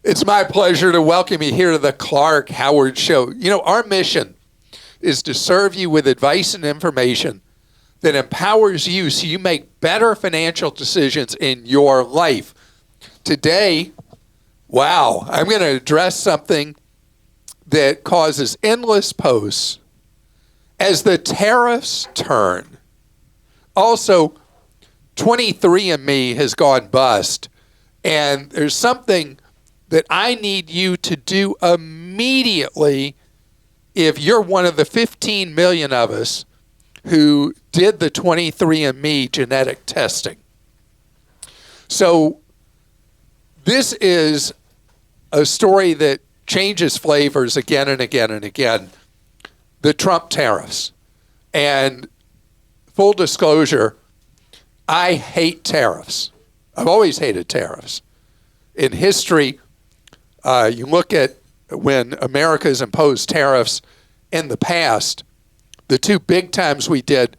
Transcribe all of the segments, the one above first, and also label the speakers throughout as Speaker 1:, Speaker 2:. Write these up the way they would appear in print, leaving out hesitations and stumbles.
Speaker 1: It's my pleasure to welcome you here to the Clark Howard Show. You know, our mission is to serve you with advice and information that empowers you so you make better financial decisions in your life. Today, wow, I'm going to address something that causes endless posts as the tariffs turn. Also, 23andMe has gone bust, and there's something that I need you to do immediately if you're one of the 15 million of us who did the 23andMe genetic testing. So this is a story that changes flavors again and again and again. The Trump tariffs. And full disclosure, I hate tariffs. I've always hated tariffs. In history, you look at when America has imposed tariffs in the past, the two big times we did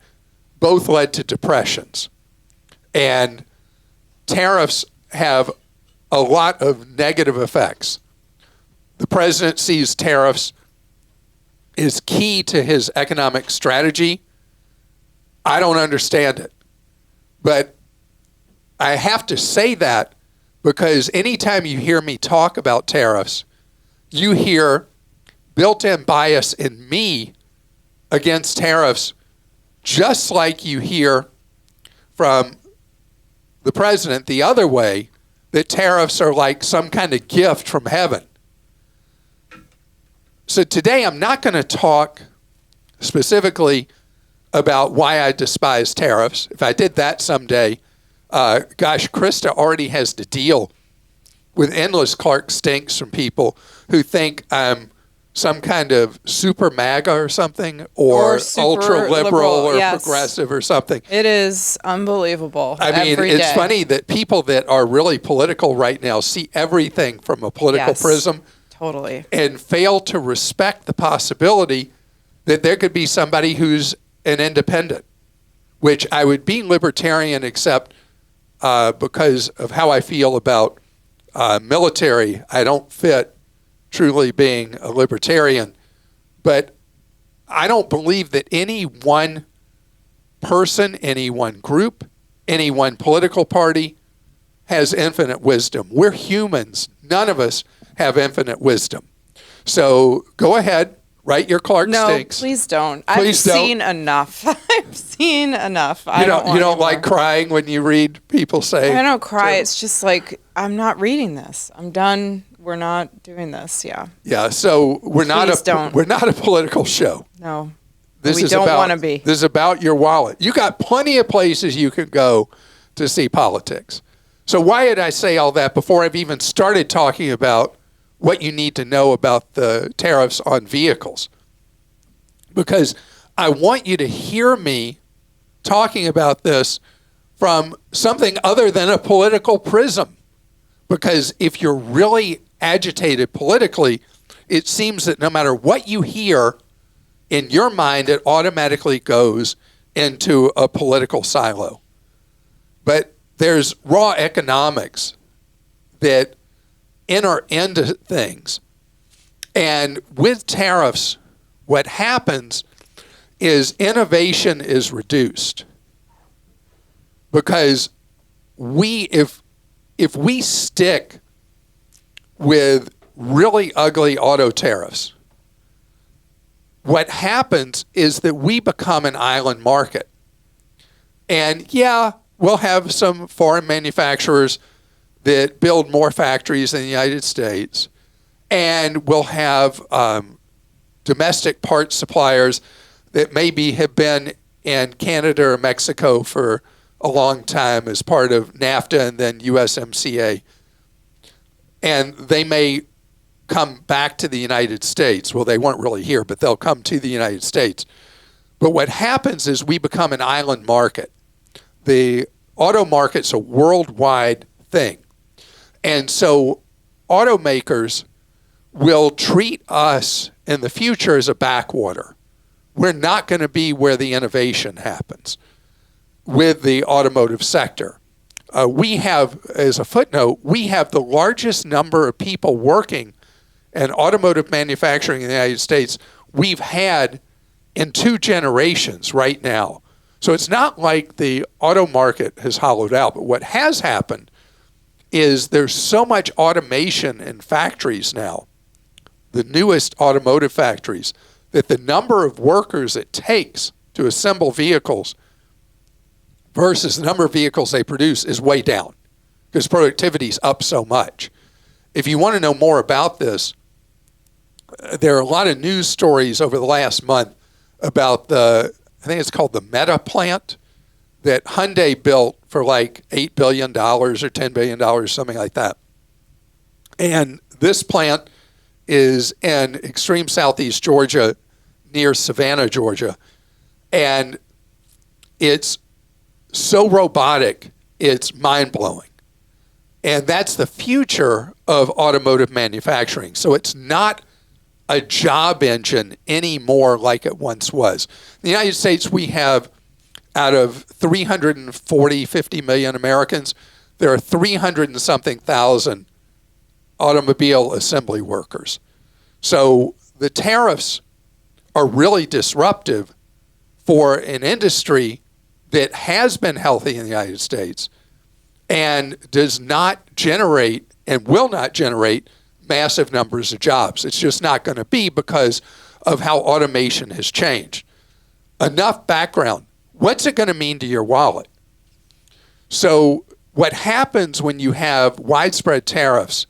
Speaker 1: both led to depressions. And tariffs have a lot of negative effects. The president sees tariffs as key to his economic strategy. I don't understand it. But I have to say that because anytime you hear me talk about tariffs, you hear built-in bias in me against tariffs, just like you hear from the president the other way, that tariffs are like some kind of gift from heaven. So today I'm not going to talk specifically about why I despise tariffs. If I did that someday, Christa already has to deal with endless Clark stinks from people who think I'm some kind of super MAGA or something, or ultra liberal or progressive or something.
Speaker 2: It is unbelievable.
Speaker 1: I mean, it's funny that people that are really political right now see everything from a political prism.
Speaker 2: Totally.
Speaker 1: And fail to respect the possibility that there could be somebody who's an independent, which I would be libertarian except because of how I feel about military. I don't fit truly being a libertarian, but I don't believe that any one person, any one group, any one political party has infinite wisdom. We're humans. None of us have infinite wisdom. So go ahead, write your Clark stinks.
Speaker 2: No, please don't. I've seen enough. I've seen enough.
Speaker 1: You don't like crying when you read people say.
Speaker 2: I don't cry. It's just like, I'm not reading this. I'm done. We're not doing this. Yeah.
Speaker 1: Yeah. So we're not a political show.
Speaker 2: No.
Speaker 1: We don't want to be. This is about your wallet. You got plenty of places you can go to see politics. So why did I say all that before I've even started talking about what you need to know about the tariffs on vehicles? Because I want you to hear me talking about this from something other than a political prism. Because if you're really agitated politically, it seems that no matter what you hear, in your mind, it automatically goes into a political silo. But there's raw economics that enter into things. And with tariffs, what happens is innovation is reduced. Because if we stick with really ugly auto tariffs, what happens is that we become an island market. And yeah, we'll have some foreign manufacturers that build more factories in the United States. And we'll have domestic parts suppliers that maybe have been in Canada or Mexico for a long time as part of NAFTA and then USMCA. And they may come back to the United States. Well, they weren't really here, but they'll come to the United States. But what happens is we become an island market. The auto market's a worldwide thing. And so automakers will treat us in the future as a backwater. We're not going to be where the innovation happens with the automotive sector. we have, as a footnote, we have the largest number of people working in automotive manufacturing in the United States we've had in 2 generations right now. So it's not like the auto market has hollowed out, but what has happened is there's so much automation in factories now, the newest automotive factories, that the number of workers it takes to assemble vehicles versus the number of vehicles they produce is way down because productivity is up so much. If you want to know more about this, there are a lot of news stories over the last month about I think it's called the Meta plant that Hyundai built for like $8 billion or $10 billion, something like that. And this plant is in extreme southeast Georgia near Savannah, Georgia. And it's so robotic, it's mind-blowing. And that's the future of automotive manufacturing. So it's not a job engine anymore like it once was. In the United States, we have, out of 50 million Americans, there are 300 and something thousand automobile assembly workers. So the tariffs are really disruptive for an industry that has been healthy in the United States and does not generate and will not generate massive numbers of jobs. It's just not going to be because of how automation has changed. Enough background. What's it going to mean to your wallet? So what happens when you have widespread tariffs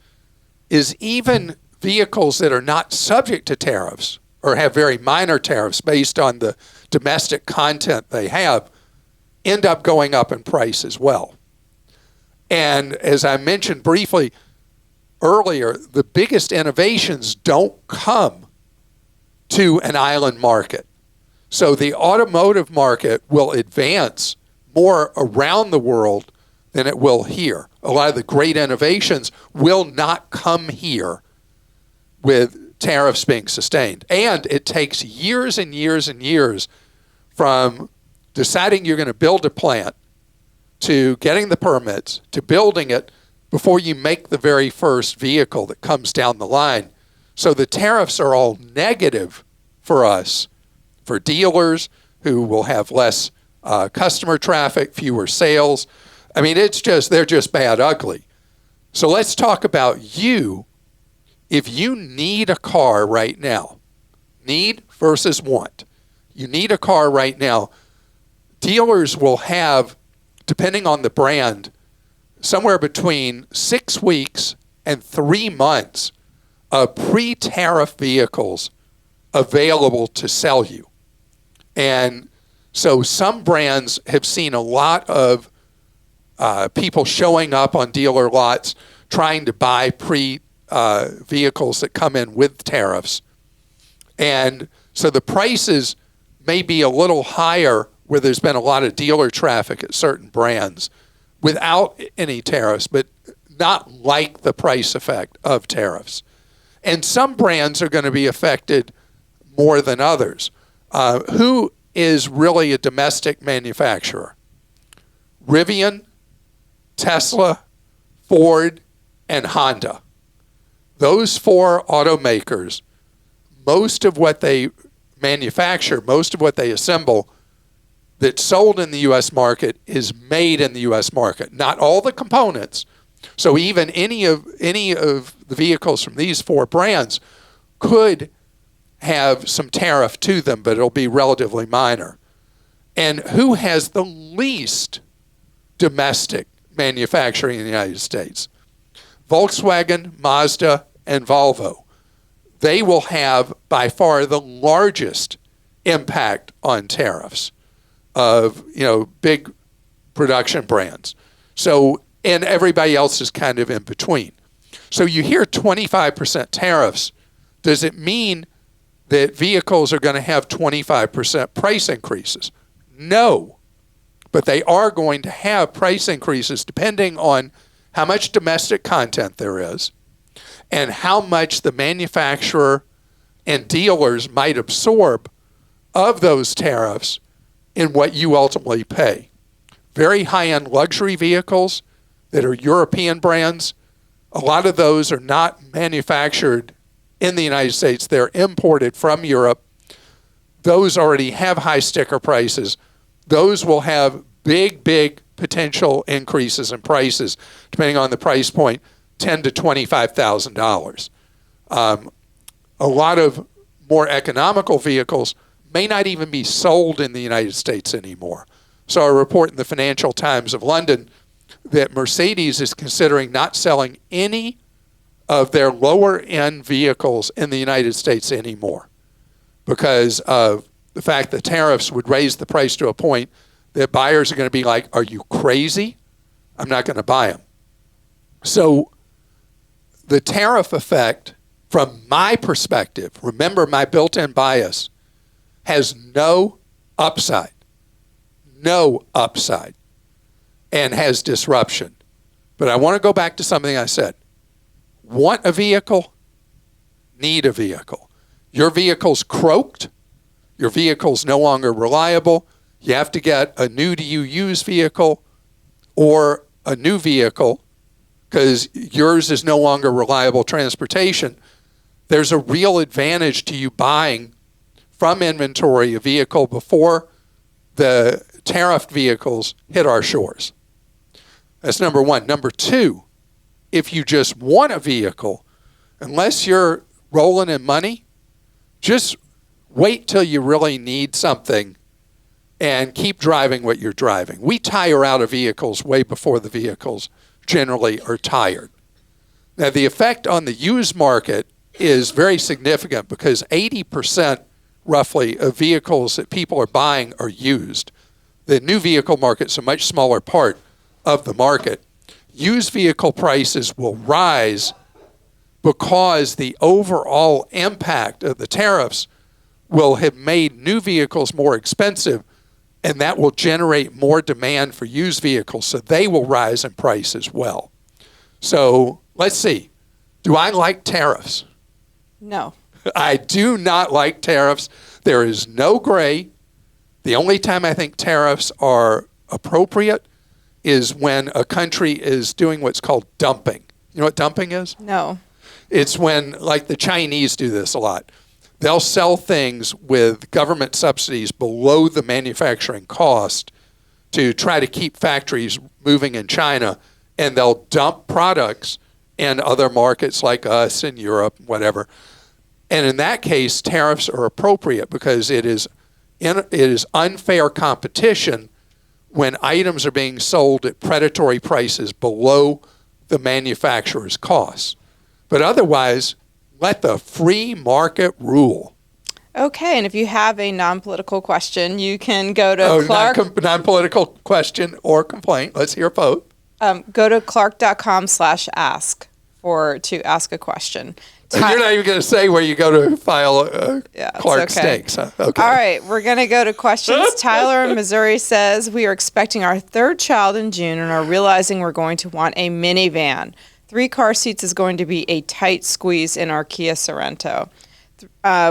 Speaker 1: is even vehicles that are not subject to tariffs or have very minor tariffs based on the domestic content they have end up going up in price as well. And as I mentioned briefly earlier, the biggest innovations don't come to an island market. So the automotive market will advance more around the world than it will here. A lot of the great innovations will not come here with tariffs being sustained. And it takes years and years and years from deciding you're going to build a plant to getting the permits to building it before you make the very first vehicle that comes down the line. So the tariffs are all negative for us, for dealers who will have less customer traffic, fewer sales. I mean, they're just bad ugly. So let's talk about you. If you need a car right now, need versus want. You need a car right now. Dealers will have, depending on the brand, somewhere between 6 weeks and 3 months of pre-tariff vehicles available to sell you. And so some brands have seen a lot of people showing up on dealer lots trying to buy vehicles that come in with tariffs. And so the prices may be a little higher where there's been a lot of dealer traffic at certain brands without any tariffs, but not like the price effect of tariffs. And some brands are going to be affected more than others. Who is really a domestic manufacturer? Rivian, Tesla, Ford, and Honda. Those 4 automakers, most of what they manufacture, most of what they assemble that's sold in the U.S. market is made in the U.S. market. Not all the components. So even any of the vehicles from these 4 brands could have some tariff to them, but it'll be relatively minor. And who has the least domestic manufacturing in the United States? Volkswagen, Mazda, and Volvo. They will have by far the largest impact on tariffs of, big production brands. So, and everybody else is kind of in between. So you hear 25% tariffs. Does it mean that vehicles are going to have 25% price increases? No. But they are going to have price increases depending on how much domestic content there is and how much the manufacturer and dealers might absorb of those tariffs in what you ultimately pay. Very high-end luxury vehicles that are European brands, a lot of those are not manufactured in the United States. They're imported from Europe. Those already have high sticker prices. Those will have big potential increases in prices, depending on the price point, $10,000 to $25,000. A lot of more economical vehicles may not even be sold in the United States anymore. So a report in the Financial Times of London that Mercedes is considering not selling any of their lower-end vehicles in the United States anymore because of the fact that tariffs would raise the price to a point that buyers are going to be like, are you crazy? I'm not going to buy them. So the tariff effect, from my perspective, remember my built-in bias, has no upside, and has disruption. But I want to go back to something I said. Want a vehicle? Need a vehicle. Your vehicle's croaked. Your vehicle's no longer reliable. You have to get a new to you used vehicle or a new vehicle because yours is no longer reliable transportation. There's a real advantage to you buying from inventory a vehicle before the tariffed vehicles hit our shores. That's number one. Number two, if you just want a vehicle, unless you're rolling in money, just wait till you really need something and keep driving what you're driving. We tire out of vehicles way before the vehicles generally are tired. Now, the effect on the used market is very significant because 80% roughly of vehicles that people are buying are used. The new vehicle market's a much smaller part of the market. Used vehicle prices will rise because the overall impact of the tariffs will have made new vehicles more expensive, and that will generate more demand for used vehicles, so they will rise in price as well. So let's see. Do I like tariffs?
Speaker 2: No.
Speaker 1: I do not like tariffs. There is no gray. The only time I think tariffs are appropriate is when a country is doing what's called dumping. You know what dumping is?
Speaker 2: No.
Speaker 1: It's when, like the Chinese do this a lot. They'll sell things with government subsidies below the manufacturing cost to try to keep factories moving in China, and they'll dump products in other markets like us in Europe, whatever. And in that case, tariffs are appropriate because it is unfair competition when items are being sold at predatory prices below the manufacturer's costs. But otherwise, let the free market rule.
Speaker 2: Okay, and if you have a non-political question, you can go to Clark.
Speaker 1: Non-political question or complaint. Let's hear both.
Speaker 2: Go to clark.com/ask to ask a question.
Speaker 1: You're not even going to say where you go to file Clark Stakes. Huh? Okay.
Speaker 2: All right, we're going to go to questions. Tyler in Missouri says, we are expecting our third child in June and are realizing we're going to want a minivan. 3 car seats is going to be a tight squeeze in our Kia Sorento.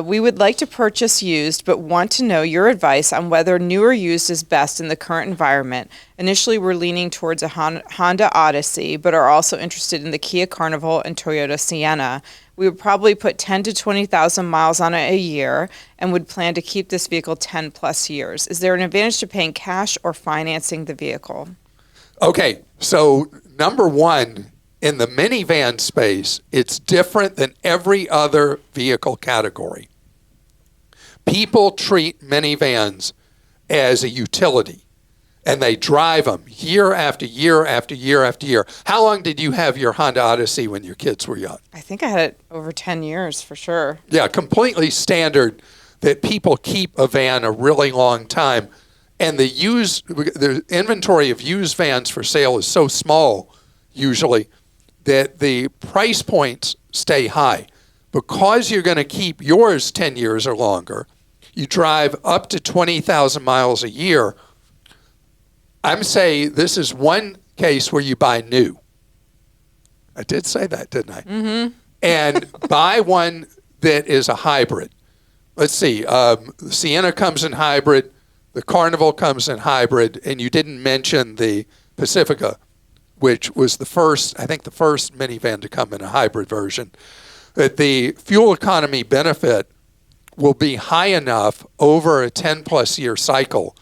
Speaker 2: We would like to purchase used, but want to know your advice on whether new or used is best in the current environment. Initially, we're leaning towards a Honda Odyssey, but are also interested in the Kia Carnival and Toyota Sienna. We would probably put 10 to 20,000 miles on it a year and would plan to keep this vehicle 10 plus years. Is there an advantage to paying cash or financing the vehicle?
Speaker 1: Okay, so number one, in the minivan space, it's different than every other vehicle category. People treat minivans as a utility, and they drive them year after year after year after year. How long did you have your Honda Odyssey when your kids were young?
Speaker 2: I think I had it over 10 years for sure.
Speaker 1: Yeah, completely standard that people keep a van a really long time. And the inventory of used vans for sale is so small, usually, that the price points stay high. Because you're going to keep yours 10 years or longer, you drive up to 20,000 miles a year. I'm saying this is one case where you buy new. I did say that, didn't I? Mm-hmm. And buy one that is a hybrid. Let's see. The Sienna comes in hybrid. The Carnival comes in hybrid. And you didn't mention the Pacifica. which was the first minivan to come in a hybrid version, that the fuel economy benefit will be high enough over a 10-plus year cycle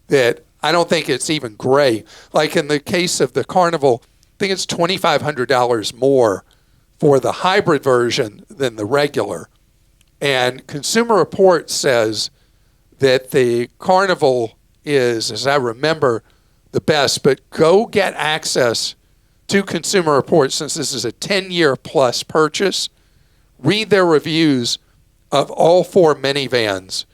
Speaker 1: that I don't think it's even gray. Like in the case of the Carnival, I think it's $2,500 more for the hybrid version than the regular. And Consumer Reports says that the Carnival is, as I remember, the best. But go get access to Consumer Reports, since this is a 10-year plus purchase. Read their reviews of all four minivans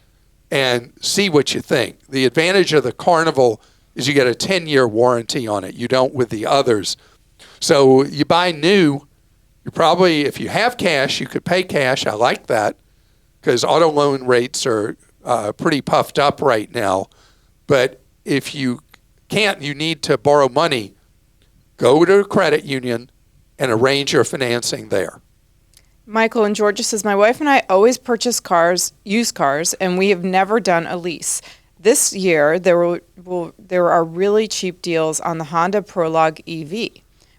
Speaker 1: and see what you think. The advantage of the Carnival is you get a 10-year warranty on it. You don't with the others. So you buy new, you probably, if you have cash, you could pay cash. I like that because auto loan rates are pretty puffed up right now. But if you can't, you need to borrow money, go to a credit union and arrange your financing there.
Speaker 2: Michael in Georgia says, my wife and I always purchase cars, used cars, and we have never done a lease. This year, there are really cheap deals on the Honda Prologue EV.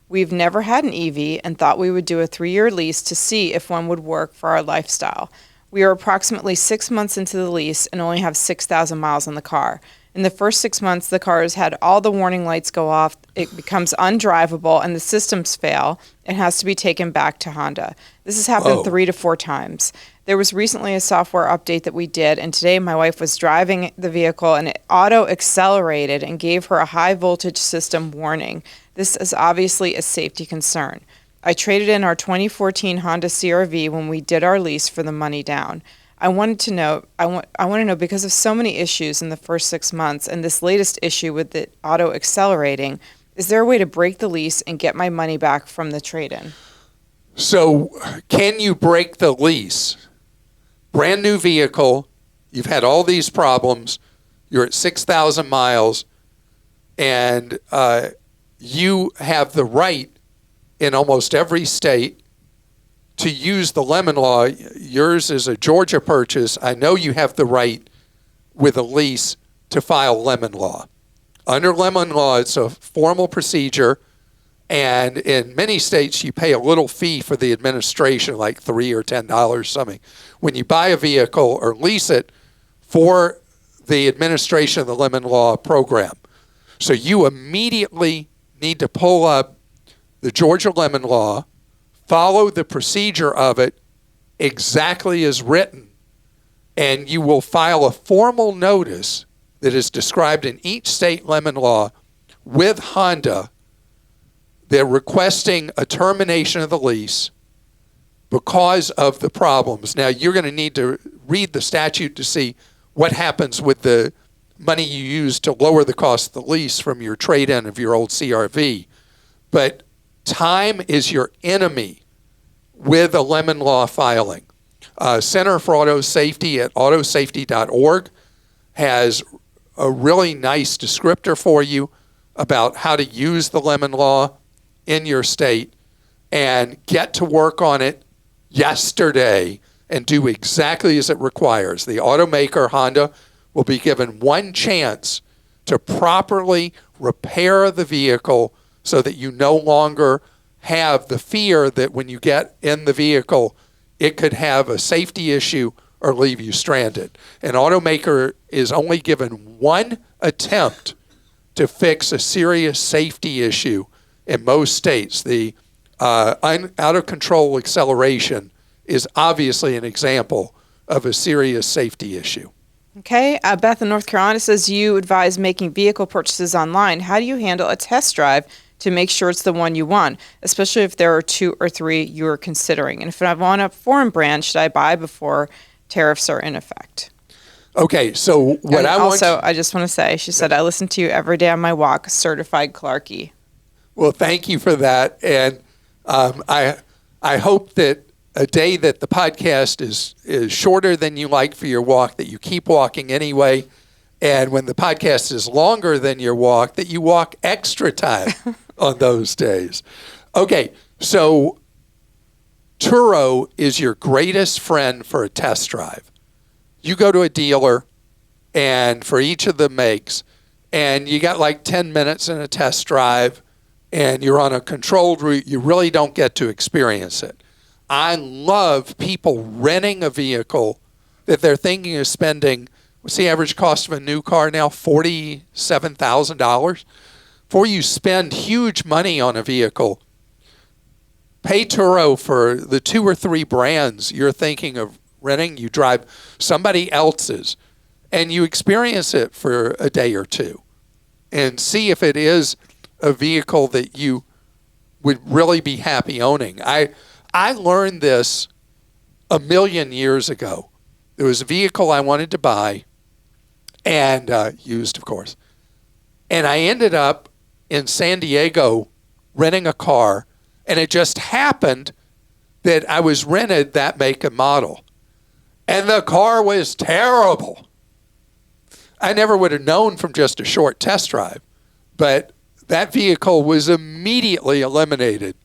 Speaker 2: We've never had an EV and thought we would do a 3-year lease to see if one would work for our lifestyle. We are approximately 6 months into the lease and only have 6,000 miles on the car. In the first 6 months, the car has had all the warning lights go off, it becomes undrivable, and the systems fail and has to be taken back to Honda. This has happened 3 to 4 times. There was recently a software update that we did, and today my wife was driving the vehicle and it auto-accelerated and gave her a high-voltage system warning. This is obviously a safety concern. I traded in our 2014 Honda CR-V when we did our lease for the money down. I want to know, because of so many issues in the first 6 months and this latest issue with the auto accelerating, is there a way to break the lease and get my money back from the trade-in?
Speaker 1: So can you break the lease? Brand new vehicle, you've had all these problems, you're at 6,000 miles, and you have the right in almost every state to use the lemon law. Yours is a Georgia purchase. I know you have the right with a lease to file lemon law. Under lemon law, it's a formal procedure, and in many states you pay a little fee for the administration, like $3 or $10 something, when you buy a vehicle or lease it for the administration of the lemon law program. So you immediately need to pull up the Georgia lemon law, follow the procedure of it exactly as written, and you will file a formal notice that is described in each state lemon law with Honda. They're requesting a termination of the lease because of the problems. Now, you're going to need to read the statute to see what happens with the money you use to lower the cost of the lease from your trade-in of your old CR-V. But time is your enemy with a lemon law filing. Center for Auto Safety at autosafety.org has a really nice descriptor for you about how to use the lemon law in your state, and get to work on it yesterday and do exactly as it requires. The automaker, Honda, will be given one chance to properly repair the vehicle so that you no longer have the fear that when you get in the vehicle, it could have a safety issue or leave you stranded. An automaker is only given one attempt to fix a serious safety issue in most states. The out-of-control acceleration is obviously an example of a serious safety issue.
Speaker 2: Okay. Beth in North Carolina says, you advise making vehicle purchases online. How do you handle a test drive to make sure it's the one you want, especially if there are 2 or 3 you're considering? And if I want a foreign brand, should I buy before tariffs are in effect?
Speaker 1: Okay, so
Speaker 2: I just want to say, she said, I listen to you every day on my walk, certified Clarkie.
Speaker 1: Well, thank you for that. And I hope that a day that the podcast is shorter than you like for your walk, that you keep walking anyway. And when the podcast is longer than your walk, that you walk extra time on those days. Okay, so Turo is your greatest friend for a test drive. You go to a dealer, and for each of the makes, and you got like 10 minutes in a test drive, and you're on a controlled route, you really don't get to experience it. I love people renting a vehicle that they're thinking of spending. What's the average cost of a new car now? $47,000. Before you spend huge money on a vehicle, pay Turo for the 2 or 3 brands you're thinking of renting. You drive somebody else's, and you experience it for a day or two, and see if it is a vehicle that you would really be happy owning. I learned this a million years ago. There was a vehicle I wanted to buy, and used, of course. And I ended up in San Diego renting a car, and it just happened that I was rented that make and model. And the car was terrible. I never would have known from just a short test drive, but that vehicle was immediately eliminated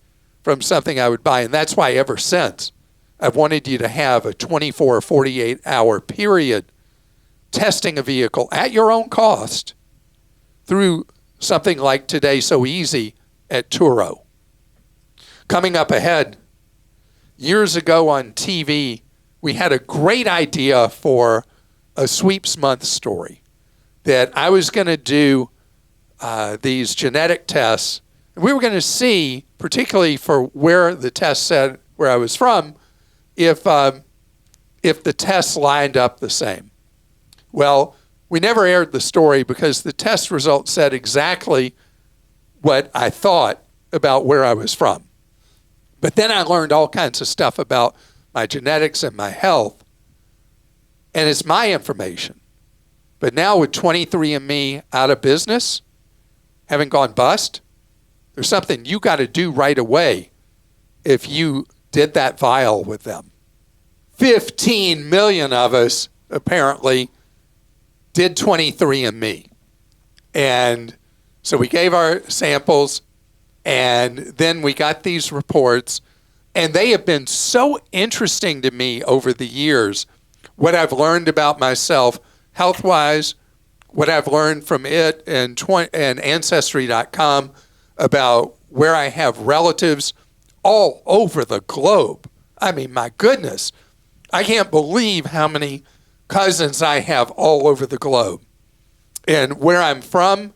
Speaker 1: from something I would buy. And that's why ever since I've wanted you to have a 24 or 48 hour period testing a vehicle at your own cost through something like Today So Easy at Turo. Coming up ahead, years ago on TV, we had a great idea for a sweeps month story that I was going to do these genetic tests. We were going to see, particularly for where the test said where I was from, if the tests lined up the same. Well, we never aired the story because the test results said exactly what I thought about where I was from. But then I learned all kinds of stuff about my genetics and my health, and it's my information. But now with 23andMe out of business, having gone bust, there's something you got to do right away if you did that vial with them. 15 million of us apparently did 23andMe. And so we gave our samples, and then we got these reports, and they have been so interesting to me over the years, what I've learned about myself health-wise, what I've learned from it and Ancestry.com about where I have relatives all over the globe. I mean, my goodness, I can't believe how many cousins I have all over the globe. And where I'm from,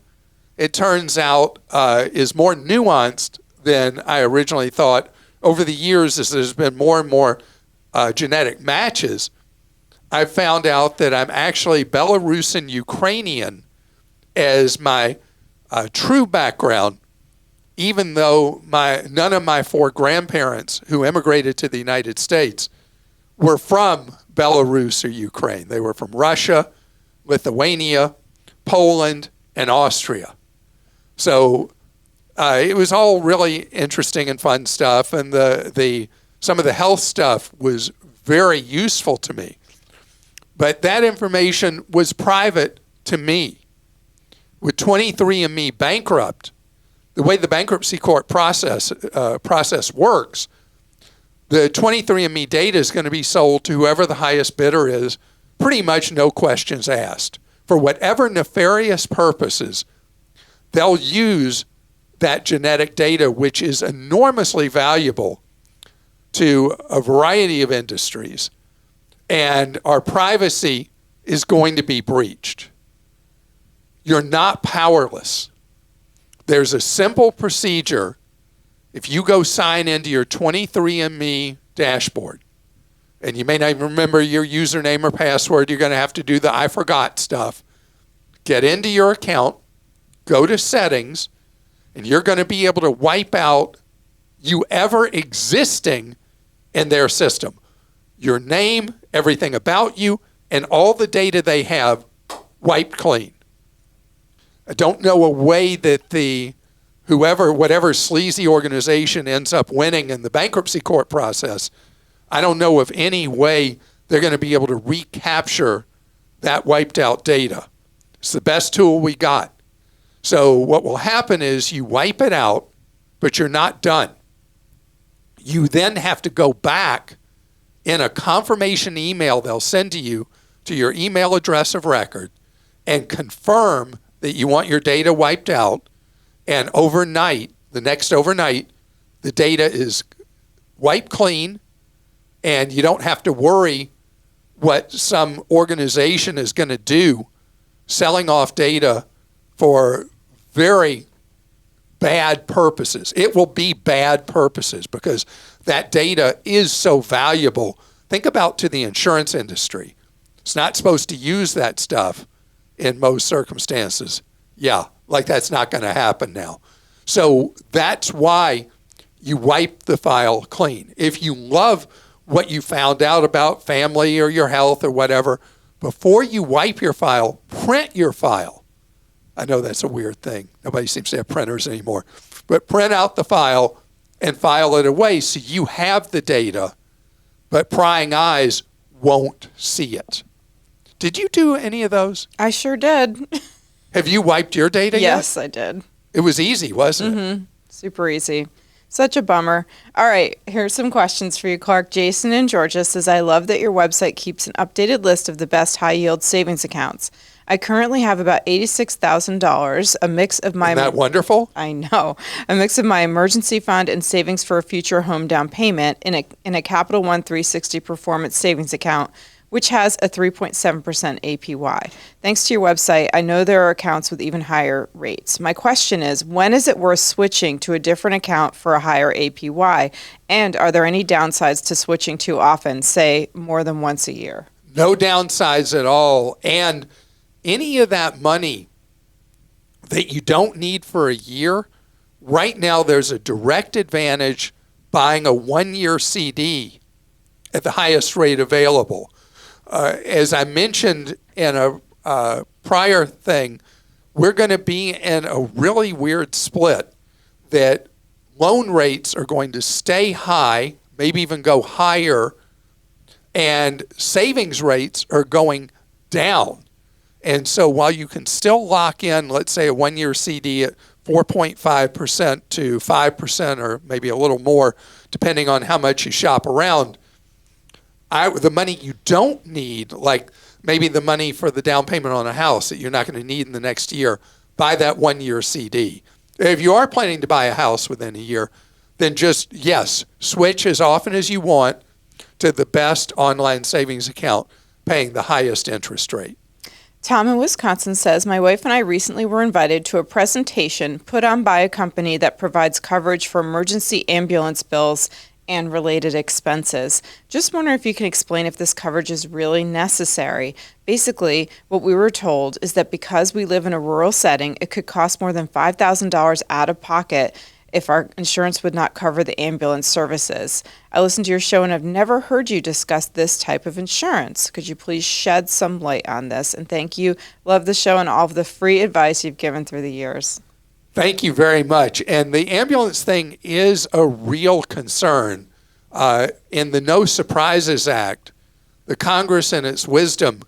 Speaker 1: it turns out, is more nuanced than I originally thought. Over the years, as there's been more and more genetic matches, I've found out that I'm actually Belarusian Ukrainian as my true background, even though none of my 4 grandparents who immigrated to the United States were from Belarus or Ukraine. They were from Russia, Lithuania, Poland, and Austria. So it was all really interesting and fun stuff, and some of the health stuff was very useful to me. But that information was private to me. With 23andMe bankrupt, the way the bankruptcy court process works, the 23andMe data is going to be sold to whoever the highest bidder is, pretty much no questions asked. For whatever nefarious purposes, they'll use that genetic data, which is enormously valuable to a variety of industries, and our privacy is going to be breached. You're not powerless. There's a simple procedure. If you go sign into your 23andMe dashboard, and you may not even remember your username or password, you're going to have to do the I forgot stuff. Get into your account, go to settings, and you're going to be able to wipe out you ever existing in their system. Your name, everything about you, and all the data they have wiped clean. I don't know a way that whatever sleazy organization ends up winning in the bankruptcy court process, I don't know of any way they're going to be able to recapture that wiped out data. It's the best tool we got. So what will happen is you wipe it out, but you're not done. You then have to go back in a confirmation email they'll send to you to your email address of record and confirm that you want your data wiped out. And overnight, the next overnight, the data is wiped clean, and you don't have to worry what some organization is going to do selling off data for very bad purposes. It will be bad purposes because that data is so valuable. Think about to the insurance industry. It's not supposed to use that stuff in most circumstances. Yeah, like that's not going to happen now. So that's why you wipe the file clean. If you love what you found out about family or your health or whatever, before you wipe your file, print your file. I know that's a weird thing. Nobody seems to have printers anymore. But print out the file and file it away so you have the data, but prying eyes won't see it. Did you do any of those?
Speaker 2: I sure did.
Speaker 1: Have you wiped your data yet?
Speaker 2: Yes, I did.
Speaker 1: It was easy, wasn't it?
Speaker 2: Super easy. Such a bummer. All right, here's some questions for you, Clark. Jason in Georgia says, I love that your website keeps an updated list of the best high-yield savings accounts. I currently have about $86,000, a mix of my...
Speaker 1: Isn't that wonderful?
Speaker 2: I know. A mix of my emergency fund and savings for a future home down payment in a Capital One 360 Performance Savings account, which has a 3.7% APY. Thanks to your website, I know there are accounts with even higher rates. My question is, when is it worth switching to a different account for a higher APY? And are there any downsides to switching too often, say more than once a year?
Speaker 1: No downsides at all. And any of that money that you don't need for a year, right now there's a direct advantage buying a 1-year CD at the highest rate available. As I mentioned in a prior thing, we're going to be in a really weird split that loan rates are going to stay high, maybe even go higher, and savings rates are going down. And so while you can still lock in, let's say, a 1-year CD at 4.5% to 5% or maybe a little more, depending on how much you shop around, the money you don't need, like maybe the money for the down payment on a house that you're not going to need in the next year, buy that 1-year CD. If you are planning to buy a house within a year, then just, yes, switch as often as you want to the best online savings account paying the highest interest rate.
Speaker 2: Tom in Wisconsin says, my wife and I recently were invited to a presentation put on by a company that provides coverage for emergency ambulance bills and related expenses. Just wonder if you can explain if this coverage is really necessary. Basically, what we were told is that because we live in a rural setting, it could cost more than $5,000 out of pocket if our insurance would not cover the ambulance services. I listened to your show and I've never heard you discuss this type of insurance. Could you please shed some light on this? And thank you. Love the show and all of the free advice you've given through the years.
Speaker 1: Thank you very much. And the ambulance thing is a real concern. In the No Surprises Act, the Congress in its wisdom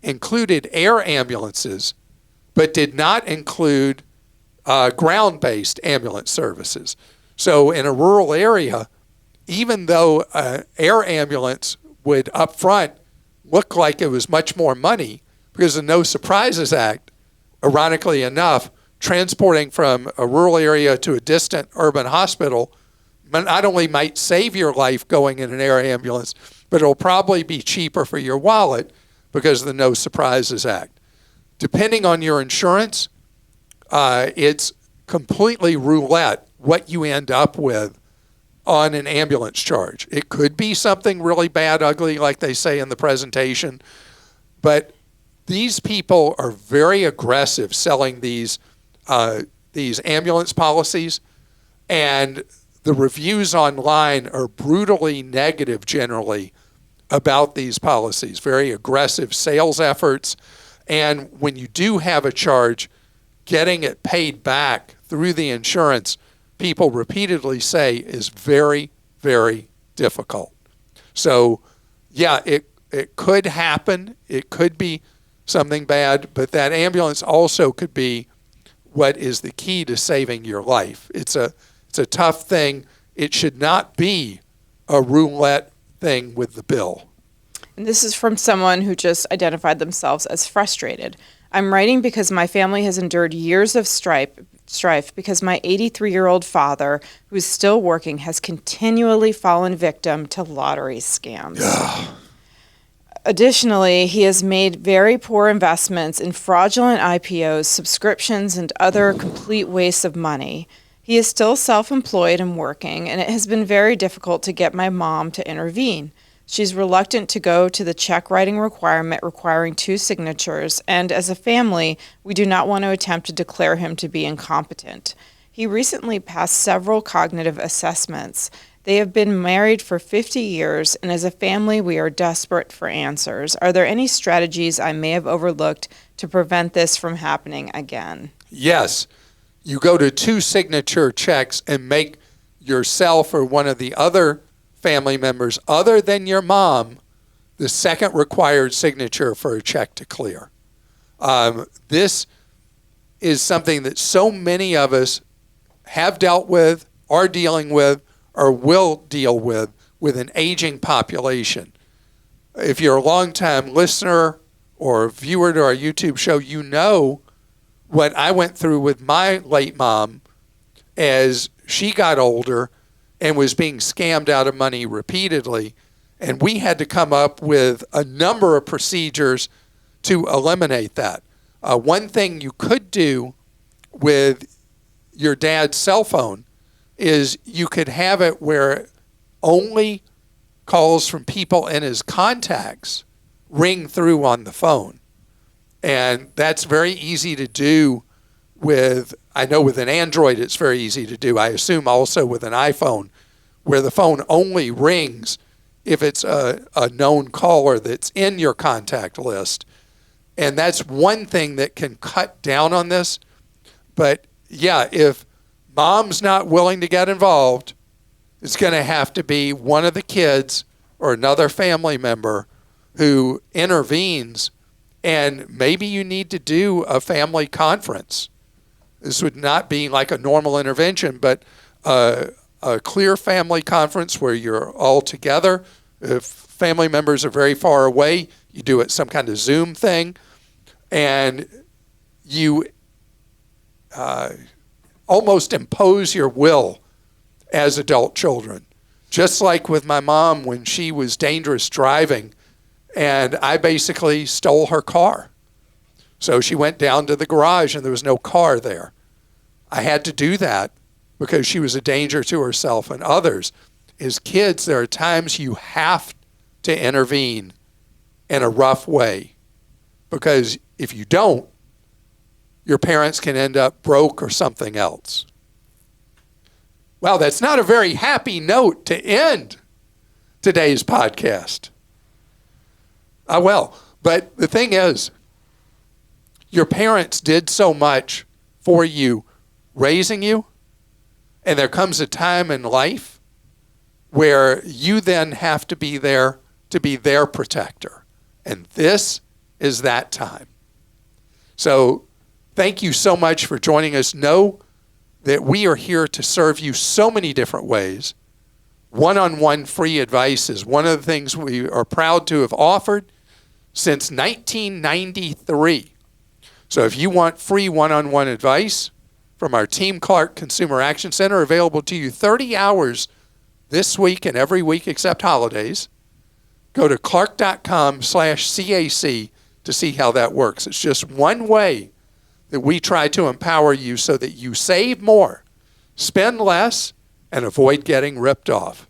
Speaker 1: included air ambulances, but did not include ground-based ambulance services. So in a rural area, even though an air ambulance would up front look like it was much more money, because the No Surprises Act, ironically enough, transporting from a rural area to a distant urban hospital not only might save your life going in an air ambulance, but it'll probably be cheaper for your wallet because of the No Surprises Act. Depending on your insurance, it's completely roulette what you end up with on an ambulance charge. It could be something really bad, ugly, like they say in the presentation, but these people are very aggressive selling these ambulance policies, and the reviews online are brutally negative generally about these policies, very aggressive sales efforts. And when you do have a charge, getting it paid back through the insurance, people repeatedly say is very, very difficult. So, yeah, it could happen. It could be something bad, but that ambulance also could be what is the key to saving your life. It's a tough thing. It should not be a roulette thing with the bill.
Speaker 2: And this is from someone who just identified themselves as frustrated. I'm writing because my family has endured years of strife because my 83-year-old father, who is still working, has continually fallen victim to lottery scams. Additionally, he has made very poor investments in fraudulent IPOs, subscriptions, and other complete wastes of money. He is still self-employed and working, and it has been very difficult to get my mom to intervene. She's reluctant to go to the check writing requirement requiring 2 signatures, and as a family, we do not want to attempt to declare him to be incompetent. He recently passed several cognitive assessments. They have been married for 50 years, and as a family, we are desperate for answers. Are there any strategies I may have overlooked to prevent this from happening again?
Speaker 1: Yes. You go to 2 signature checks and make yourself or one of the other family members other than your mom the second required signature for a check to clear. This is something that so many of us have dealt with, are dealing with, or will deal with an aging population. If you're a longtime listener or viewer to our YouTube show, you know what I went through with my late mom as she got older and was being scammed out of money repeatedly. And we had to come up with a number of procedures to eliminate that. One thing you could do with your dad's cell phone is you could have it where only calls from people in his contacts ring through on the phone. And that's very easy to do with, I know with an Android it's very easy to do. I assume also with an iPhone, where the phone only rings if it's a known caller that's in your contact list. And that's one thing that can cut down on this. But yeah, if mom's not willing to get involved, it's going to have to be one of the kids or another family member who intervenes. And maybe you need to do a family conference. This would not be like a normal intervention, but a clear family conference where you're all together. If family members are very far away, you do it some kind of Zoom thing, and you almost impose your will as adult children. Just like with my mom when she was dangerous driving, and I basically stole her car. So she went down to the garage and there was no car there. I had to do that because she was a danger to herself and others. As kids, there are times you have to intervene in a rough way, because if you don't, your parents can end up broke or something else. Well, that's not a very happy note to end today's podcast. But the thing is, your parents did so much for you raising you, and there comes a time in life where you then have to be there to be their protector. And this is that time. So thank you so much for joining us. Know that we are here to serve you so many different ways. One-on-one free advice is one of the things we are proud to have offered since 1993. So if you want free one-on-one advice from our Team Clark Consumer Action Center, available to you 30 hours this week and every week except holidays, go to clark.com/CAC to see how that works. It's just one way that we try to empower you so that you save more, spend less, and avoid getting ripped off.